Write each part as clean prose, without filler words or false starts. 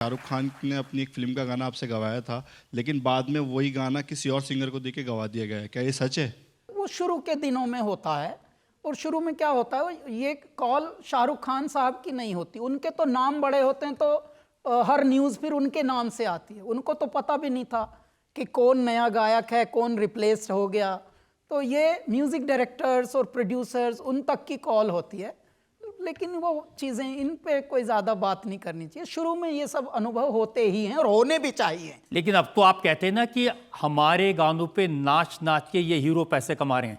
शाहरुख खान ने अपनी एक फिल्म का गाना आपसे गवाया था, लेकिन बाद में वही गाना किसी और सिंगर को देके गवा दिया गया है, क्या ये सच है? वो शुरू के दिनों में होता है। और शुरू में क्या होता है, ये कॉल शाहरुख खान साहब की नहीं होती। उनके तो नाम बड़े होते हैं, तो हर न्यूज़ फिर उनके नाम से आती है। उनको तो पता भी नहीं था कि कौन नया गायक है, कौन रिप्लेस हो गया। तो ये म्यूज़िक डायरेक्टर्स और प्रोड्यूसर्स उन तक की कॉल होती है। लेकिन वो चीज़ें, इन पे कोई ज़्यादा बात नहीं करनी चाहिए। शुरू में ये सब अनुभव होते ही हैं और होने भी चाहिए। लेकिन अब तो आप कहते हैं ना कि हमारे गानों पे नाच नाच के ये हीरो पैसे कमा रहे हैं।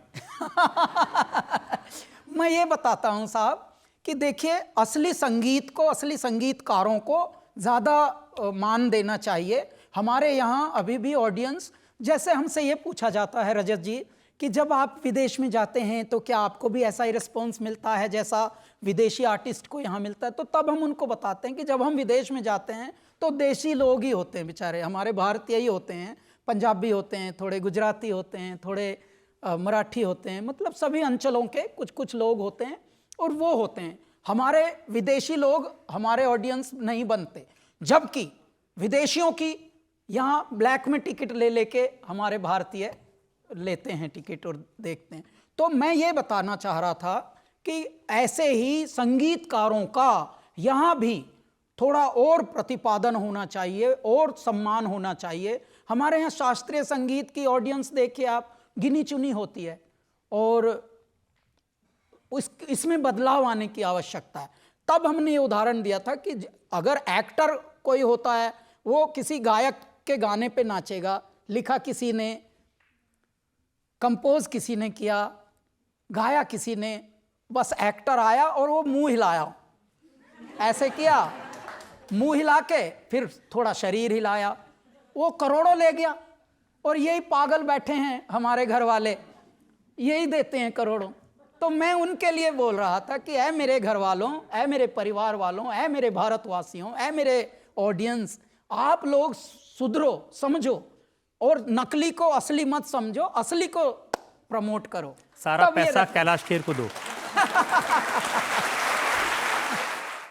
मैं ये बताता हूँ साहब कि देखिए, असली संगीत को, असली संगीतकारों को ज़्यादा मान देना चाहिए। हमारे यहाँ अभी भी ऑडियंस, जैसे हमसे ये पूछा जाता है रजत जी कि जब आप विदेश में जाते हैं तो क्या आपको भी ऐसा ही रिस्पॉन्स मिलता है जैसा विदेशी आर्टिस्ट को यहाँ मिलता है? तो तब हम उनको बताते हैं कि जब हम विदेश में जाते हैं तो देशी लोग ही होते हैं बेचारे, हमारे भारतीय ही होते हैं, पंजाबी होते हैं, थोड़े गुजराती होते हैं, थोड़े मराठी होते हैं, मतलब सभी अंचलों के कुछ कुछ लोग होते हैं और वो होते हैं। हमारे विदेशी लोग हमारे ऑडियंस नहीं बनते, जबकि विदेशियों की यहाँ ब्लैक में टिकट ले लेके हमारे भारतीय लेते हैं टिकट और देखते हैं। तो मैं ये बताना चाह रहा था कि ऐसे ही संगीतकारों का यहाँ भी थोड़ा और प्रतिपादन होना चाहिए और सम्मान होना चाहिए। हमारे यहाँ शास्त्रीय संगीत की ऑडियंस देखिए आप, गिनी चुनी होती है और इसमें बदलाव आने की आवश्यकता है। तब हमने ये उदाहरण दिया था कि अगर एक्टर कोई होता है, वो किसी गायक के गाने पे नाचेगा, लिखा किसी ने, कंपोज किसी ने किया, गाया किसी ने, बस एक्टर आया और वो मुंह हिलाया, ऐसे किया, मुंह हिला के फिर थोड़ा शरीर हिलाया, वो करोड़ों ले गया। और यही पागल बैठे हैं हमारे घर वाले, यही देते हैं करोड़ों। तो मैं उनके लिए बोल रहा था कि ऐ मेरे घर वालों, ऐ मेरे परिवार वालों, ऐ मेरे भारतवासियों, ऐ मेरे ऑडियंस, आप लोग सुधरो, समझो और नकली को असली मत समझो, असली को प्रमोट करो। सारा पैसा कैलाश खेर को दो।